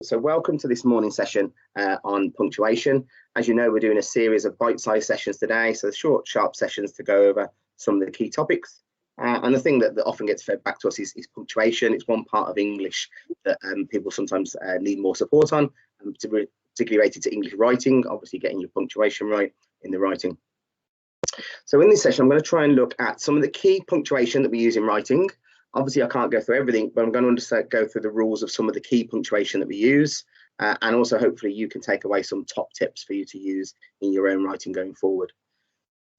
So welcome to this morning session on punctuation. As you know, we're doing a series of bite-sized sessions today, so short, sharp sessions to go over some of the key topics. And the thing that often gets fed back to us is punctuation. It's one part of English that people sometimes need more support on, particularly related to English writing, obviously getting your punctuation right in the writing. So in this session, I'm going to try and look at some of the key punctuation that we use in writing. Obviously, I can't go through everything, but I'm going to go through the rules of some of the key punctuation that we use. And also, hopefully, you can take away some top tips for you to use in your own writing going forward.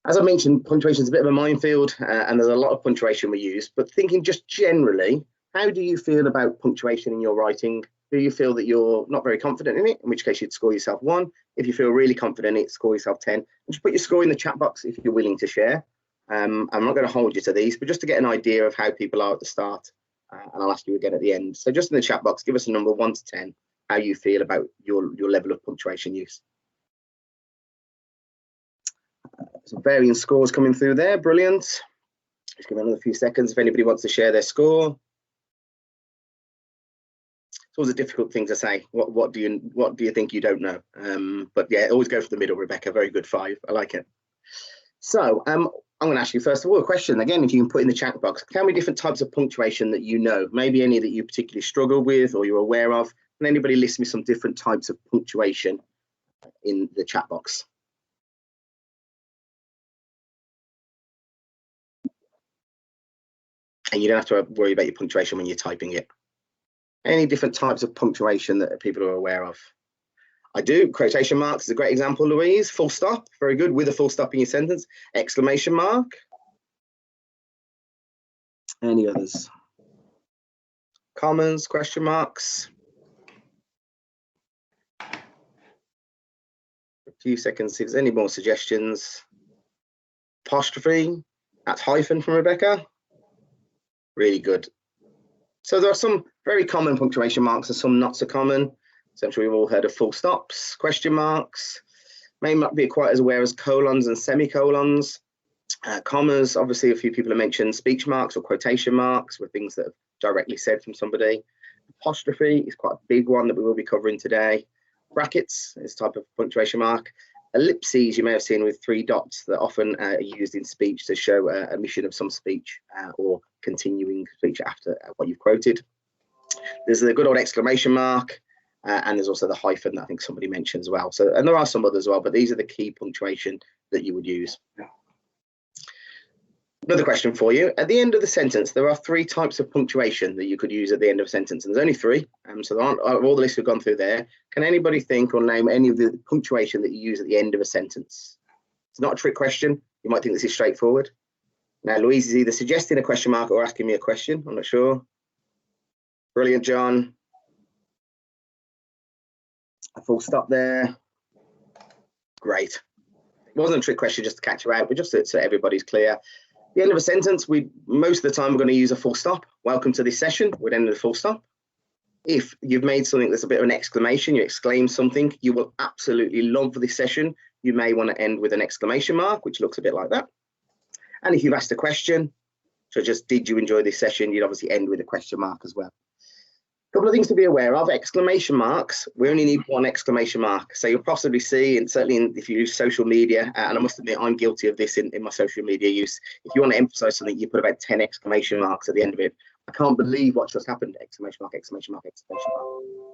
As I mentioned, punctuation is a bit of a minefield, and there's a lot of punctuation we use. But thinking just generally, how do you feel about punctuation in your writing? Do you feel that you're not very confident in it, in which case you'd score yourself 1? If you feel really confident in it, score yourself 10. And just put your score in the chat box if you're willing to share. I'm not going to hold you to these, but just to get an idea of how people are at the start, and I'll ask you again at the end. So just in the chat box, give us a number 1 to 10, how you feel about your level of punctuation use. Some varying scores coming through there, brilliant. Just give it another few seconds if anybody wants to share their score. It's always a difficult thing to say. What do you think you don't know? But yeah, always go for the middle, Rebecca. Very good, 5. I like it. So I'm going to ask you first of all a question. Again, if you can put in the chat box, how many different types of punctuation that you know? Maybe any that you particularly struggle with or you're aware of. Can anybody list me some different types of punctuation in the chat box? And you don't have to worry about your punctuation when you're typing it. Any different types of punctuation that people are aware of? I do. Quotation marks is a great example, Louise. Full stop, very good, with a full stop in your sentence. Exclamation mark. Any others? Commas, question marks. A few seconds, see if there's any more suggestions. Apostrophe, that's hyphen from Rebecca. Really good. So there are some very common punctuation marks and some not so common. So I'm sure you've all heard of full stops, question marks. May not be quite as aware as colons and semicolons. Commas, obviously a few people have mentioned speech marks or quotation marks were things that are directly said from somebody. Apostrophe is quite a big one that we will be covering today. Brackets is a type of punctuation mark. Ellipses you may have seen with 3 dots that often are used in speech to show a omission of some speech or continuing speech after what you've quoted. There's the good old exclamation mark. And there's also the hyphen that I think somebody mentioned as well. So, and there are some others as well, but these are the key punctuation that you would use. Another question for you. At the end of the sentence, there are 3 types of punctuation that you could use at the end of a sentence. And there's only 3. So there aren't all the lists we've gone through there. Can anybody think or name any of the punctuation that you use at the end of a sentence? It's not a trick question. You might think this is straightforward. Now, Louise is either suggesting a question mark or asking me a question. I'm not sure. Brilliant, John. A full stop there. Great. It wasn't a trick question just to catch you out, but just so everybody's clear. At the end of a sentence, most of the time we're going to use a full stop. Welcome to this session. We'd end with a full stop. If you've made something that's a bit of an exclamation, you exclaim something, you will absolutely love this session. You may want to end with an exclamation mark, which looks a bit like that. And if you've asked a question, so just did you enjoy this session, you'd obviously end with a question mark as well. Couple of things to be aware of. Exclamation marks, we only need 1 exclamation mark. So you'll possibly see, and certainly if you use social media, and I must admit I'm guilty of this in my social media use, if you want to emphasize something, you put about 10 exclamation marks at the end of it. I can't believe what just happened, exclamation mark, exclamation mark, exclamation mark.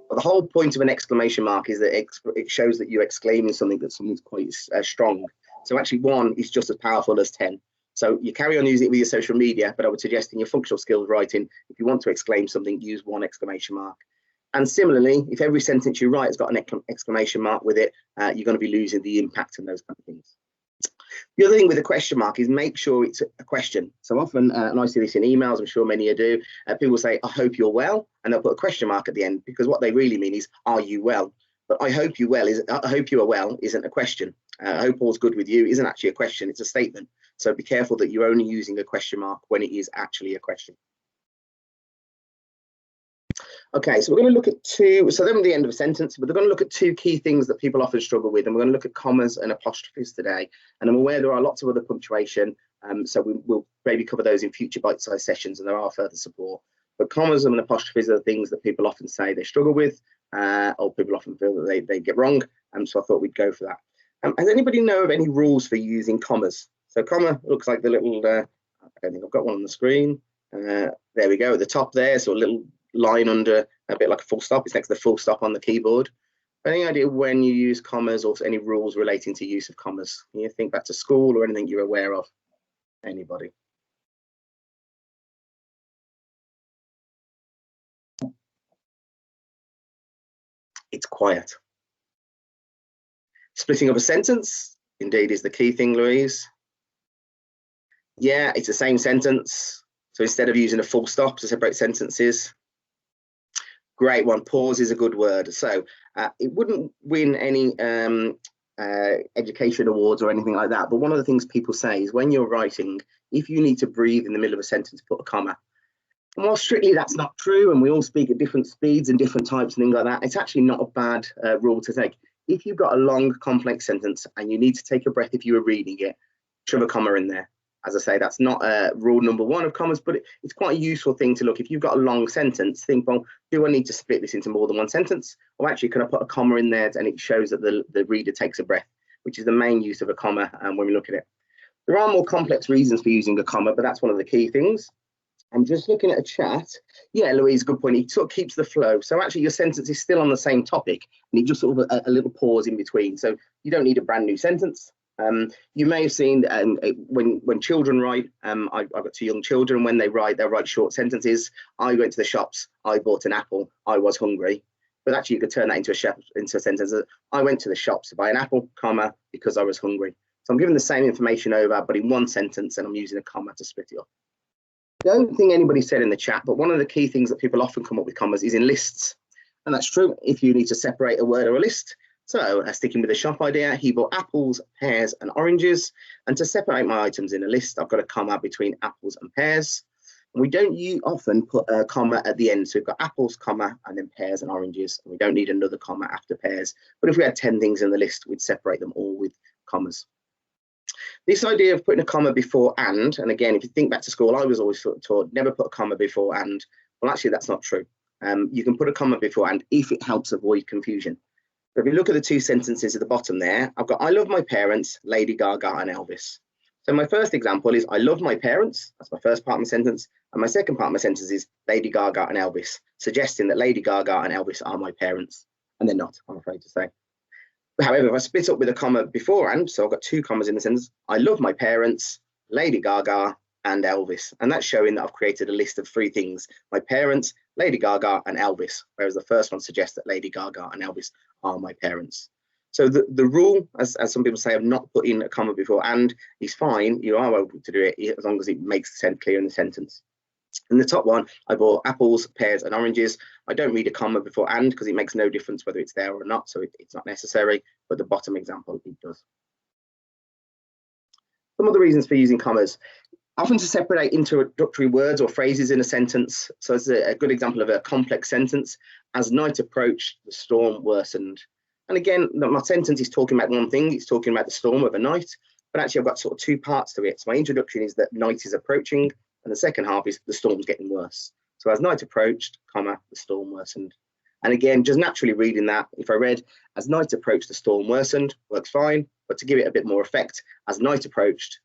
But the whole point of an exclamation mark is that it shows that you're exclaiming something, that something's quite strong. So actually 1 is just as powerful as 10. So you carry on using it with your social media, but I would suggest in your functional skills writing, if you want to exclaim something, use 1 exclamation mark. And similarly, if every sentence you write has got an exclamation mark with it, you're going to be losing the impact and those kind of things. The other thing with a question mark is make sure it's a question. So often, and I see this in emails, I'm sure many of you do, people say, I hope you're well, and they'll put a question mark at the end, because what they really mean is, are you well? But I hope you are well isn't a question. I hope all's good with you isn't actually a question, it's a statement. So be careful that you're only using a question mark when it is actually a question. Okay, so we're going to look at 2, so then at the end of a sentence, but we're going to look at 2 key things that people often struggle with, and we're going to look at commas and apostrophes today. And I'm aware there are lots of other punctuation, so we'll maybe cover those in future bite-sized sessions, and there are further support. But commas and apostrophes are the things that people often say they struggle with. or people often feel that they get wrong. So I thought we'd go for that. Does anybody know of any rules for using commas? So comma looks like the little, I don't think I've got one on the screen. There we go, at the top there, so a little line under, a bit like a full stop. It's next to the full stop on the keyboard. Any idea when you use commas or any rules relating to use of commas? Can you think back to school or anything you're aware of? Anybody? It's quiet. Splitting up a sentence, indeed, is the key thing, Louise. Yeah, it's the same sentence. So instead of using a full stop to separate sentences, great one. Pause is a good word. So it wouldn't win any education awards or anything like that. But one of the things people say is when you're writing, if you need to breathe in the middle of a sentence, put a comma. And while strictly that's not true, and we all speak at different speeds and different types and things like that, it's actually not a bad rule to take. If you've got a long, complex sentence and you need to take a breath if you were reading it, shove a comma in there. As I say, that's not rule number one of commas, but it's quite a useful thing to look. If you've got a long sentence, think, well, do I need to split this into more than one sentence? Or actually, can I put a comma in there and it shows that the reader takes a breath, which is the main use of a comma when we look at it. There are more complex reasons for using a comma, but that's one of the key things. I'm just looking at a chat. Yeah, Louise, good point. It sort of keeps the flow. So actually your sentence is still on the same topic and you just sort of a little pause in between. So you don't need a brand new sentence. You may have seen when children write, I've got 2 young children, when they write short sentences. I went to the shops, I bought an apple, I was hungry. But actually you could turn that into a sentence. I went to the shops to buy an apple, comma, because I was hungry. So I'm giving the same information over, but in one sentence, and I'm using a comma to split it up. I don't think anybody said in the chat, but one of the key things that people often come up with commas is in lists. And that's true if you need to separate a word or a list. So sticking with the shop idea, he bought apples, pears and oranges. And to separate my items in a list, I've got a comma between apples and pears. And we don't often put a comma at the end. So we've got apples, comma, and then pears and oranges. And we don't need another comma after pears. But if we had 10 things in the list, we'd separate them all with commas. This idea of putting a comma before and again, if you think back to school, I was always taught never put a comma before and. Well, actually, that's not true. You can put a comma before and if it helps avoid confusion. So if you look at the 2 sentences at the bottom there, I've got I love my parents, Lady Gaga and Elvis. So my first example is I love my parents. That's my first part of my sentence. And my second part of my sentence is Lady Gaga and Elvis, suggesting that Lady Gaga and Elvis are my parents. And they're not, I'm afraid to say. However, if I split up with a comma beforehand, so I've got 2 commas in the sentence, I love my parents, Lady Gaga, and Elvis. And that's showing that I've created a list of 3 things, my parents, Lady Gaga, and Elvis, whereas the first one suggests that Lady Gaga and Elvis are my parents. So the rule, as some people say, of not putting a comma before and is fine. You are able to do it as long as it makes the sense clear in the sentence. In the top one, I bought apples, pears, and oranges. I don't read a comma before and because it makes no difference whether it's there or not, so it's not necessary. But the bottom example, it does. Some other reasons for using commas. Often to separate introductory words or phrases in a sentence. So it's a good example of a complex sentence. As night approached, the storm worsened. And again, my sentence is talking about one thing. It's talking about the storm of a night. But actually, I've got sort of 2 parts to it. So my introduction is that night is approaching. And the second half is the storm's getting worse. So as night approached, comma, the storm worsened. And again, just naturally reading that, if I read, as night approached, the storm worsened, works fine. But to give it a bit more effect, as night approached,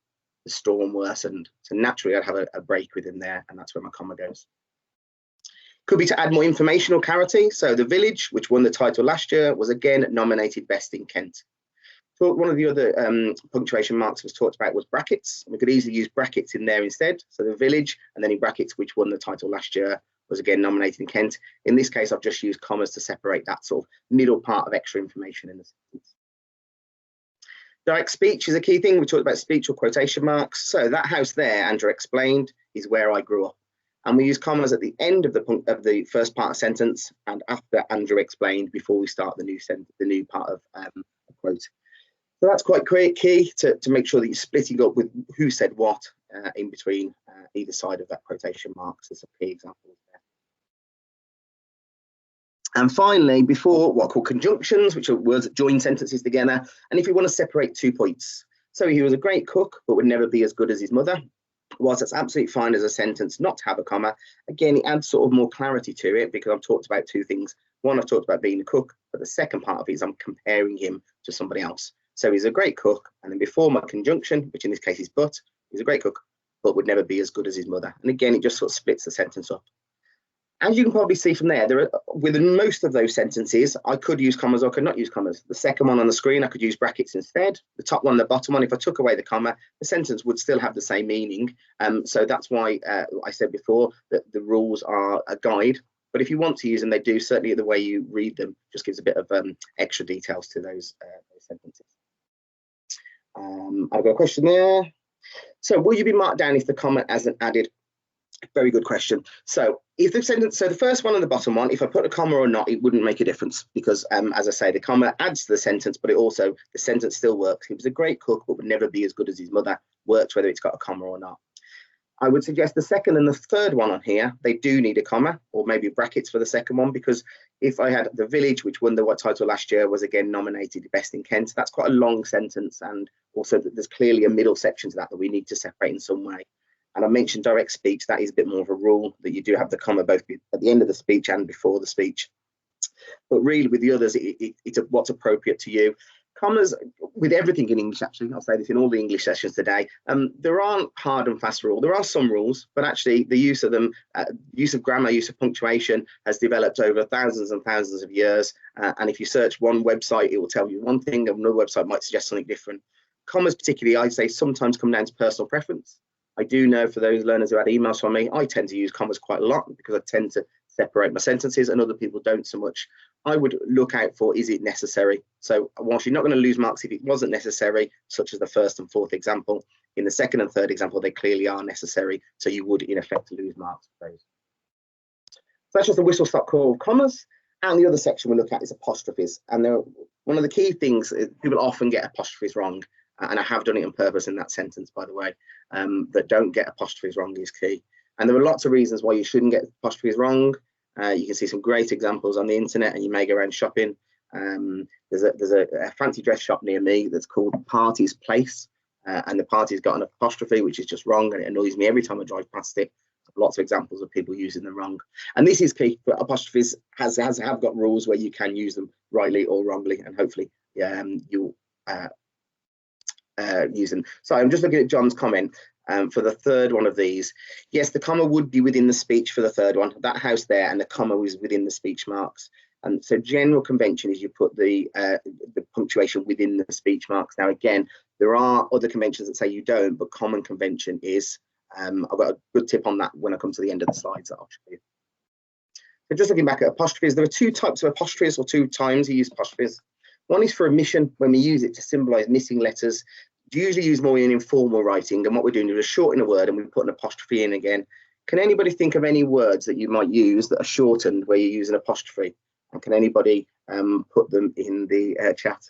the storm worsened. So naturally, I'd have a break within there, and that's where my comma goes. Could be to add more information or clarity. So The Village, which won the title last year, was again nominated Best in Kent. So one of the other punctuation marks was talked about was brackets. We could easily use brackets in there instead. So The Village, and then in brackets, which won the title last year, was again nominated in Kent. In this case, I've just used commas to separate that sort of middle part of extra information in the sentence. Direct speech is a key thing. We talked about speech or quotation marks. So that house there, Andrew explained, is where I grew up. And we use commas at the end of the first part of sentence and after Andrew explained before we start the new part of a quote. So that's quite key to make sure that you're splitting up with who said what in between either side of that quotation marks. There's some key examples there. And finally, before what are called conjunctions, which are words that join sentences together. And if you want to separate 2 points. So he was a great cook, but would never be as good as his mother. Whilst that's absolutely fine as a sentence not to have a comma, again, it adds sort of more clarity to it because I've talked about 2 things. One, I've talked about being a cook, but the second part of it is I'm comparing him to somebody else. So he's a great cook, and then before my conjunction, which in this case is but, he's a great cook, but would never be as good as his mother. And again, it just sort of splits the sentence up. As you can probably see from there, with most of those sentences, I could use commas or I could not use commas. The second one on the screen, I could use brackets instead. The top one and the bottom one, if I took away the comma, the sentence would still have the same meaning. So that's why I said before that the rules are a guide. But if you want to use them, they do. Certainly the way you read them just gives a bit of extra details to those sentences. I've got a question there. So will you be marked down if the comma hasn't added? Very good question. So if the sentence, so the first one and the bottom one, if I put a comma or not, it wouldn't make a difference because, as I say, the comma adds to the sentence, but it also, the sentence still works. He was a great cook, but would never be as good as his mother. Works whether it's got a comma or not. I would suggest the second and the third one on here, they do need a comma or maybe brackets for the second one, because if I had the village, which won the title last year, was again nominated best in Kent, that's quite a long sentence, and also there's clearly a middle section to that we need to separate in some way. And I mentioned direct speech, that is a bit more of a rule that you do have the comma both at the end of the speech and before the speech. But really with the others, it's what's appropriate to you. Commas, with everything in English, actually, I'll say this in all the English sessions today, there aren't hard and fast rules. There are some rules, but actually the use of them, use of grammar, use of punctuation has developed over thousands and thousands of years. And if you search one website, it will tell you one thing, and another website might suggest something different. Commas particularly, I'd say, sometimes come down to personal preference. I do know for those learners who had emails from me, I tend to use commas quite a lot because I tend to separate my sentences and other people don't so much. I would look out for, is it necessary? So whilst you're not going to lose marks if it wasn't necessary, such as the first and fourth example, in the second and third example, they clearly are necessary. So you would in effect lose marks for those. So that's just a whistle stop call of commas. And the other section we look at is apostrophes. And one of the key things is people often get apostrophes wrong. And I have done it on purpose in that sentence, by the way, that don't get apostrophes wrong is key. And there are lots of reasons why you shouldn't get apostrophes wrong. You can see some great examples on the internet, and you may go around shopping. There's a fancy dress shop near me that's called Party's Place, and the party's got an apostrophe, which is just wrong, and it annoys me every time I drive past it. Lots of examples of people using them wrong, and this is key. But apostrophes have got rules where you can use them rightly or wrongly, and hopefully you'll use them. So I'm just looking at John's comment. For the third one of these, yes, the comma would be within the speech for the third one. That house there, and the comma was within the speech marks. And so general convention is you put the punctuation within the speech marks. Now, again, there are other conventions that say you don't, but common convention is. I've got a good tip on that when I come to the end of the slides that I'll show you. So just looking back at apostrophes, there are two types of apostrophes, or two times you use apostrophes. One is for omission, when we use it to symbolize missing letters. Usually use more in informal writing, and what we're doing is we're shortening a word and we put an apostrophe in again. Can anybody think of any words that you might use that are shortened where you use an apostrophe? And can anybody put them in the chat?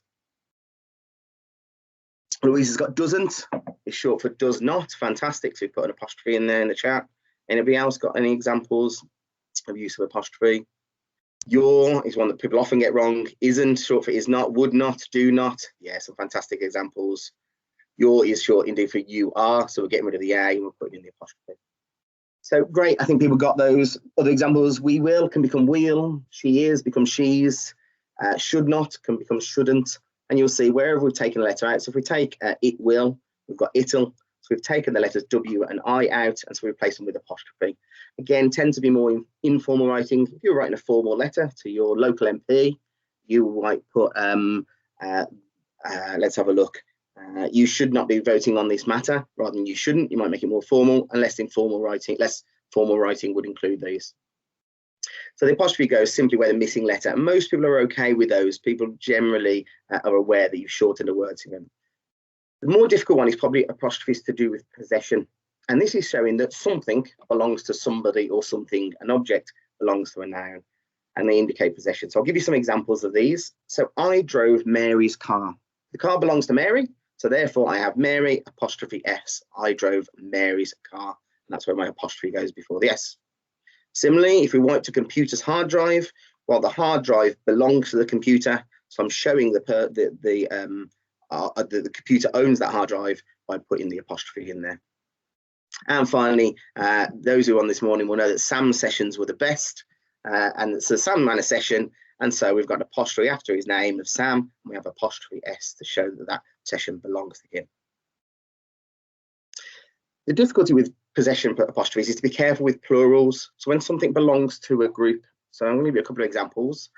Louise has got doesn't, is short for does not. Fantastic, so we put an apostrophe in there in the chat. Anybody else got any examples of use of apostrophe? Your is one that people often get wrong. Isn't, short for is not. Would not, do not. Yeah, some fantastic examples. Your is short indeed for you are, so we're getting rid of the A and we're putting in the apostrophe. So great, I think people got those. Other examples, we will can become will, she is becomes she's, should not can become shouldn't, and you'll see wherever we've taken a letter out. So if we take it will, we've got it'll, so we've taken the letters W and I out, and so we replace them with apostrophe. Again, tend to be more informal writing. If you're writing a formal letter to your local MP, you might put, let's have a look. You should not be voting on this matter, rather than you shouldn't. You might make it more formal, and less formal writing would include these. So the apostrophe goes simply where the missing letter, and most people are okay with those. People generally are aware that you've shortened a word to them. The more difficult one is probably apostrophes to do with possession, and this is showing that something belongs to somebody or something. An object belongs to a noun, and they indicate possession. So I'll give you some examples of these. So I drove Mary's car. The car belongs to Mary. So therefore I have Mary apostrophe S. I drove Mary's car. And that's where my apostrophe goes before the S. Similarly, if we wipe to computer's hard drive, well, the hard drive belongs to the computer. So I'm showing the computer owns that hard drive by putting the apostrophe in there. And finally, those who are on this morning will know that Sam's sessions were the best. And so Sam ran a session, And so we've got an apostrophe after his name of Sam, and we have apostrophe S to show that that possession belongs to him. The difficulty with possession apostrophes is to be careful with plurals. So when something belongs to a group, so I'm going to give you a couple of examples.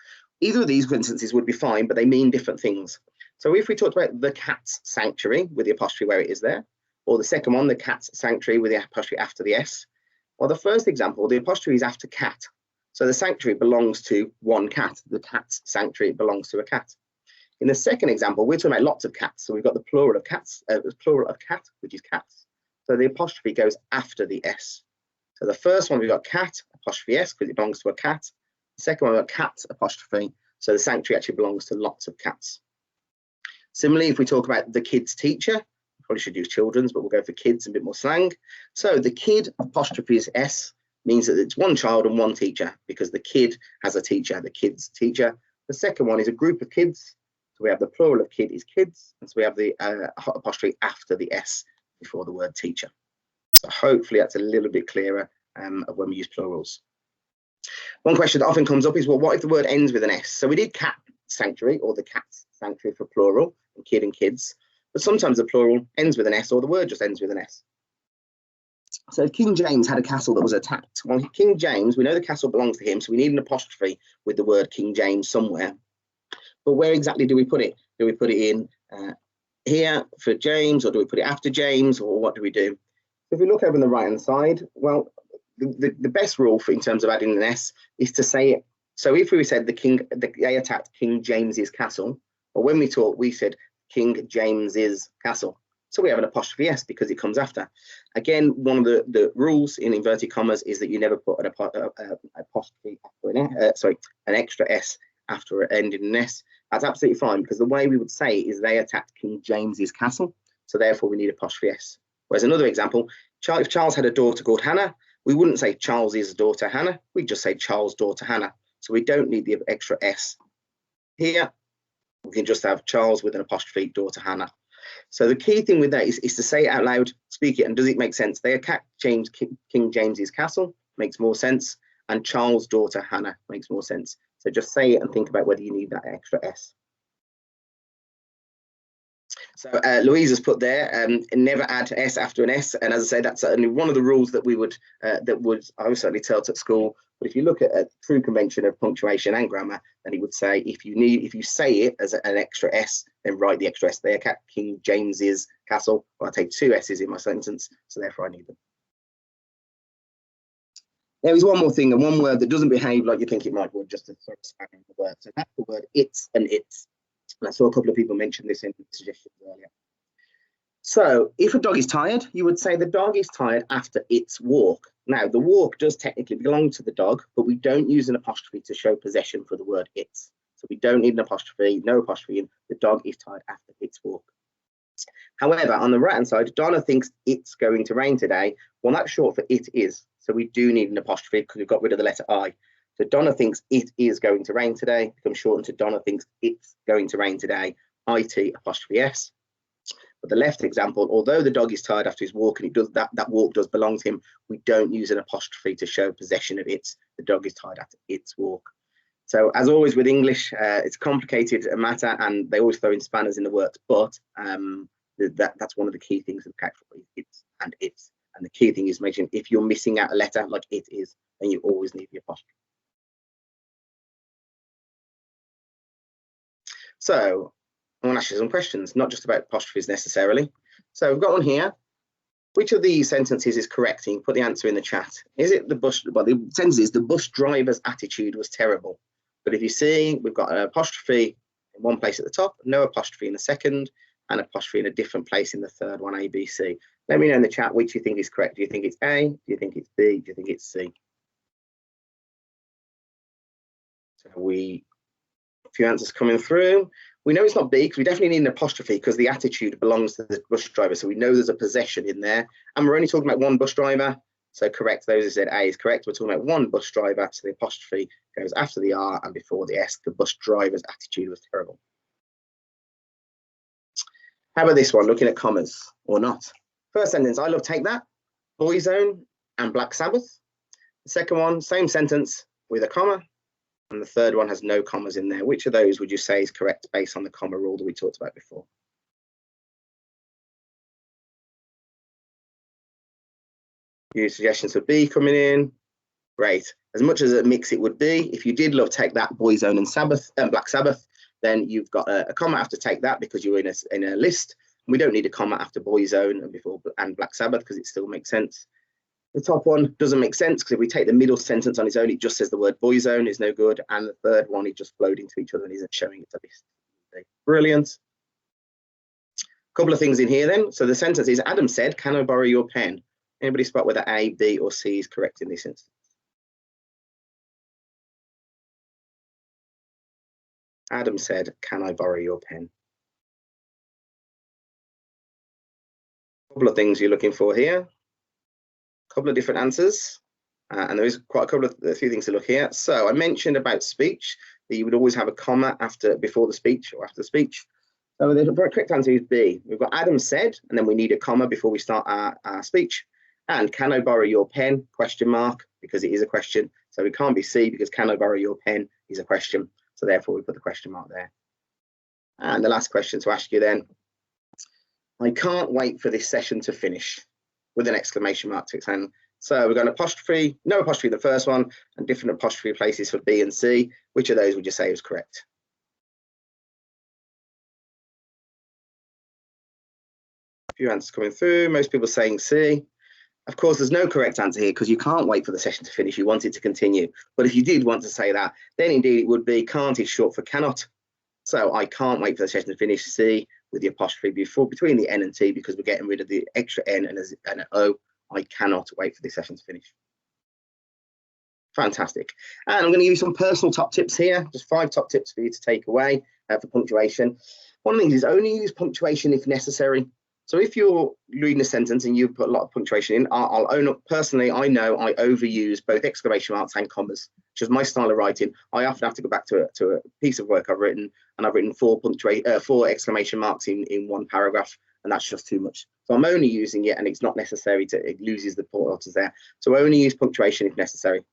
Either of these instances would be fine, but they mean different things. So if we talked about the cat's sanctuary with the apostrophe where it is there, or the second one, the cat's sanctuary with the apostrophe after the S, well, the first example, the apostrophe is after cat. So the sanctuary belongs to one cat. The cat's sanctuary belongs to a cat. In the second example, we're talking about lots of cats. So we've got the plural of cats, plural of cat, which is cats. So the apostrophe goes after the S. So the first one, we've got cat, apostrophe S, because it belongs to a cat. The second one, we've got cat, apostrophe. So the sanctuary actually belongs to lots of cats. Similarly, if we talk about the kid's teacher, probably should use children's, but we'll go for kids and a bit more slang. So the kid, apostrophe is S, means that it's one child and one teacher, because the kid has a teacher, the kid's teacher. The second one is a group of kids. So we have the plural of kid is kids, and so we have the apostrophe after the S before the word teacher. So hopefully that's a little bit clearer of when we use plurals. One question that often comes up is, well, what if the word ends with an S? So we did cat sanctuary, or the cat's sanctuary for plural, and kid and kids, but sometimes the plural ends with an S, or the word just ends with an S. So if King James had a castle that was attacked, well, King James, we know the castle belongs to him, so we need an apostrophe with the word King James somewhere. But where exactly do we put it? Do we put it in here for James, or do we put it after James, or what do we do? If we look over on the right hand side, well, the best rule for in terms of adding an S is to say it. So if we said they attacked King James's castle, or when we talk, we said King James's castle. So we have an apostrophe S because it comes after. Again, one of the rules in inverted commas is that you never put an apostrophe after an extra S after it ending in an S. That's absolutely fine, because the way we would say it is they attacked King James's castle. So therefore we need apostrophe S. Whereas another example, if Charles had a daughter called Hannah, we wouldn't say Charles's daughter Hannah, we'd just say Charles' daughter Hannah. So we don't need the extra S here. We can just have Charles with an apostrophe, daughter Hannah. So the key thing with that is to say it out loud, speak it, and does it make sense? They attacked King James's castle, makes more sense, and Charles' daughter Hannah makes more sense. So just say it and think about whether you need that extra S. So Louise has put there, never add S after an S, and as I say, that's only one of the rules that I was certainly taught at school. But if you look at a true convention of punctuation and grammar, then it would say if you say it as an extra S, then write the extra S. They attacked King James's castle. Well, I take two S's in my sentence, so therefore I need them. There is one more thing, and one word that doesn't behave like you think it might would, just to sort of span the word. So that's the word it's and its. And I saw a couple of people mention this in suggestions earlier. So if a dog is tired, you would say the dog is tired after its walk. Now, the walk does technically belong to the dog, but we don't use an apostrophe to show possession for the word its. So we don't need an apostrophe, no apostrophe in. The dog is tired after its walk. However, on the right-hand side, Donna thinks it's going to rain today. Well, that's short for it is. So we do need an apostrophe because we've got rid of the letter I. So Donna thinks it is going to rain today. Becomes shortened to Donna thinks it's going to rain today. IT apostrophe S. But the left example, although the dog is tired after his walk and it does that walk does belong to him, we don't use an apostrophe to show possession of its. The dog is tired after its walk. So as always with English, it's a complicated matter, and they always throw in spanners in the works. But that's one of the key things to look out for, it's and its. And the key thing is making if you're missing out a letter like it is, then you always need the apostrophe. So I want to ask you some questions, not just about apostrophes necessarily. So we've got one here. Which of these sentences is correct? And you can put the answer in the chat. Is it the bus? Well, the sentence is the bus driver's attitude was terrible. But if you see, we've got an apostrophe in one place at the top, no apostrophe in the second, and apostrophe in a different place in the third one, A, B, C. Let me know in the chat which you think is correct. Do you think it's A? Do you think it's B? Do you think it's C? So a few answers coming through. We know it's not B because we definitely need an apostrophe because the attitude belongs to the bus driver. So we know there's a possession in there. And we're only talking about one bus driver. So correct, those who said A is correct. We're talking about one bus driver. So the apostrophe goes after the R and before the S. The bus driver's attitude was terrible. How about this one, looking at commas or not? First sentence, I love Take That, Boyzone and Black Sabbath. The second one, same sentence with a comma. And the third one has no commas in there. Which of those would you say is correct based on the comma rule that we talked about before? Your suggestions for B coming in. Great. As much as a mix it would be, if you did love Take That, Boyzone and Sabbath and Black Sabbath, then you've got a comma after Take That because you're in a list. We don't need a comma after Boyzone and Black Sabbath because it still makes sense. The top one doesn't make sense because if we take the middle sentence on its own, it just says the word Boyzone is no good. And the third one, it just flowed into each other and isn't showing it's a list. Brilliant. A couple of things in here then. So the sentence is, Adam said, can I borrow your pen? Anybody spot whether A, B, or C is correct in this instance? Adam said, can I borrow your pen? A couple of things you're looking for here. A couple of different answers. And there is quite a few things to look here. So I mentioned about speech, that you would always have a comma before the speech or after the speech. So the correct answer is B. We've got Adam said, and then we need a comma before we start our speech. And can I borrow your pen? Question mark, because it is a question. So it can't be C because can I borrow your pen is a question. So therefore we put the question mark there. And the last question to ask you then, I can't wait for this session to finish, with an exclamation mark to its hand. So we've got an apostrophe, no apostrophe in the first one, and different apostrophe places for B and C. Which of those would you say is correct? A few answers coming through, most people saying C. Of course, there's no correct answer here because you can't wait for the session to finish. You want it to continue. But if you did want to say that, then indeed it would be can't is short for cannot. So I can't wait for the session to finish, C, with the apostrophe between the N and T because we're getting rid of the extra N and an O. I cannot wait for this session to finish. Fantastic. And I'm going to give you some personal top tips here. Just 5 top tips for you to take away for punctuation. One of the things is only use punctuation if necessary. So if you're reading a sentence and you put a lot of punctuation in, I'll own up personally, I know I overuse both exclamation marks and commas, which is my style of writing. I often have to go back to a piece of work I've written, and I've written 4 exclamation marks in one paragraph, and that's just too much. So I'm only using it, and it's not necessary it loses the point there. So only use punctuation if necessary.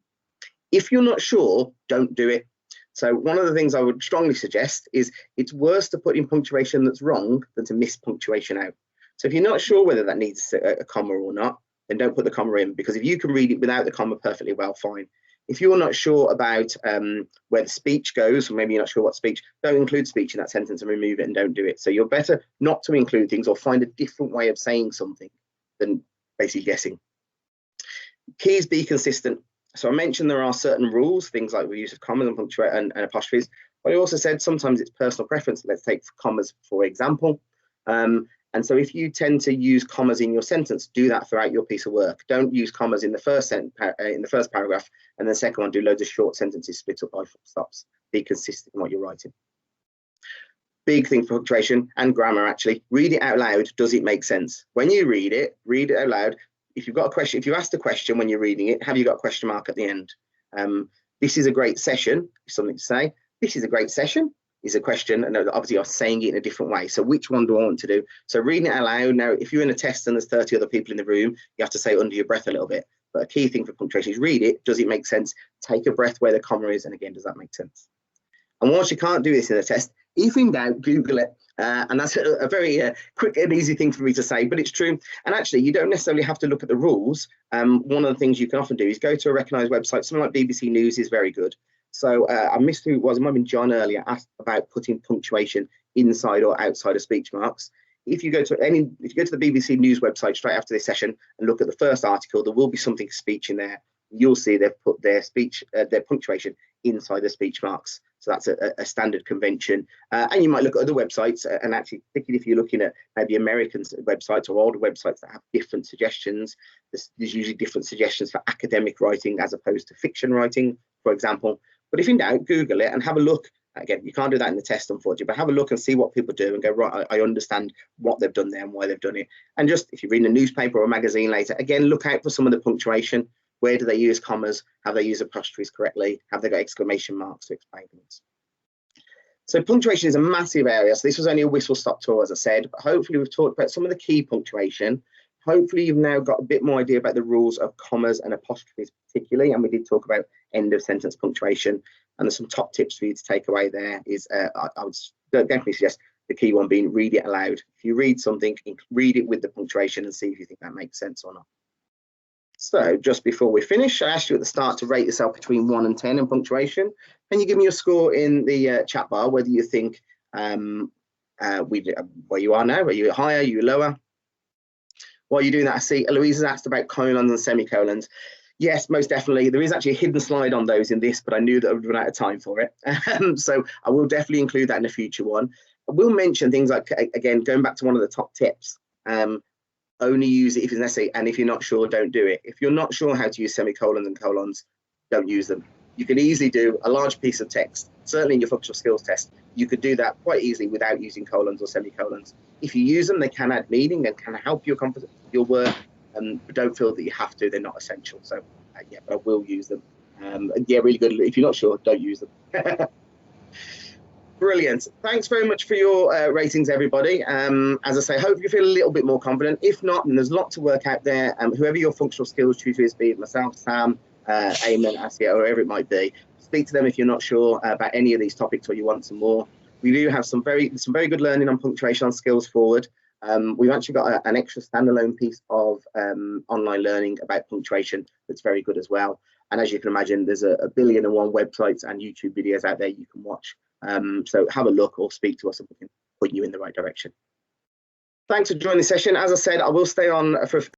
If you're not sure, don't do it. So one of the things I would strongly suggest is it's worse to put in punctuation that's wrong than to miss punctuation out. So if you're not sure whether that needs a comma or not, then don't put the comma in, because if you can read it without the comma perfectly well, fine. If you're not sure about where the speech goes, or maybe you're not sure what speech, don't include speech in that sentence and remove it and don't do it. So you're better not to include things or find a different way of saying something than basically guessing. Keys, be consistent. So I mentioned there are certain rules, things like the use of commas and punctuation and apostrophes, but I also said sometimes it's personal preference. Let's take commas, for example. And so if you tend to use commas in your sentence, do that throughout your piece of work. Don't use commas in the first paragraph, and the second one, do loads of short sentences split up by full stops. Be consistent in what you're writing. Big thing for punctuation and grammar, actually. Read it out loud. Does it make sense? When you read it out loud. If you've got a question, if you asked a question when you're reading it, have you got a question mark at the end? This is a great session, something to say. This is a great session is a question, and obviously you're saying it in a different way. So which one do I want to do? So reading it out loud. Now, if you're in a test and there's 30 other people in the room, you have to say it under your breath a little bit. But a key thing for punctuation is read it. Does it make sense? Take a breath where the comma is, and again, does that make sense? And once you can't do this in a test, if in doubt, Google it. And that's a very quick and easy thing for me to say, but it's true. And actually, you don't necessarily have to look at the rules. One of the things you can often do is go to a recognised website. Something like BBC News is very good. So I missed who it was. It might have been John earlier asked about putting punctuation inside or outside of speech marks. If you go to the BBC News website straight after this session and look at the first article, there will be something speech in there. You'll see they've put their punctuation inside the speech marks. So that's a standard convention. And you might look at other websites, and actually, particularly if you're looking at maybe American websites or older websites that have different suggestions, there's usually different suggestions for academic writing as opposed to fiction writing, for example. But if in doubt, Google it and have a look. Again, you can't do that in the test, unfortunately, but have a look and see what people do and go, right, I understand what they've done there and why they've done it. And just, if you're reading a newspaper or a magazine later, again, look out for some of the punctuation. Where do they use commas? Have they used apostrophes correctly? Have they got exclamation marks to explain things? So punctuation is a massive area. So this was only a whistle-stop tour, as I said, but hopefully we've talked about some of the key punctuation. Hopefully you've now got a bit more idea about the rules of commas and apostrophes particularly, and we did talk about end of sentence punctuation. And there's some top tips for you to take away there. Is I would definitely suggest the key one being read it aloud. If you read something, read it with the punctuation and see if you think that makes sense or not. So just before we finish, I asked you at the start to rate yourself between 1 and 10 in punctuation. Can you give me your score in the chat bar, whether you think where you are now, are you higher, are you lower? While you're doing that, I see Eloise has asked about colons and semicolons. Yes, most definitely. There is actually a hidden slide on those in this, but I knew that I would run out of time for it. So I will definitely include that in a future one. I will mention things like, again, going back to one of the top tips, only use it if it's necessary, and if you're not sure, don't do it. If you're not sure how to use semicolons and colons, don't use them. You can easily do a large piece of text, certainly in your functional skills test. You could do that quite easily without using colons or semicolons. If you use them, they can add meaning and can help your work, but don't feel that you have to. They're not essential. So yeah, but I will use them. Yeah, really good. If you're not sure, don't use them. Brilliant. Thanks very much for your ratings, everybody. As I say, hope you feel a little bit more confident. If not, then there's a lot to work out there. Whoever your functional skills tutor is, be it myself, Sam, Eamon, Asia, or whoever it might be, speak to them if you're not sure about any of these topics or you want some more. We do have some very good learning on punctuation on Skills Forward. We've actually got an extra standalone piece of online learning about punctuation that's very good as well. And as you can imagine, there's a billion and one websites and YouTube videos out there you can watch. So have a look or speak to us and we can point you in the right direction. Thanks for joining the session. As I said, I will stay on for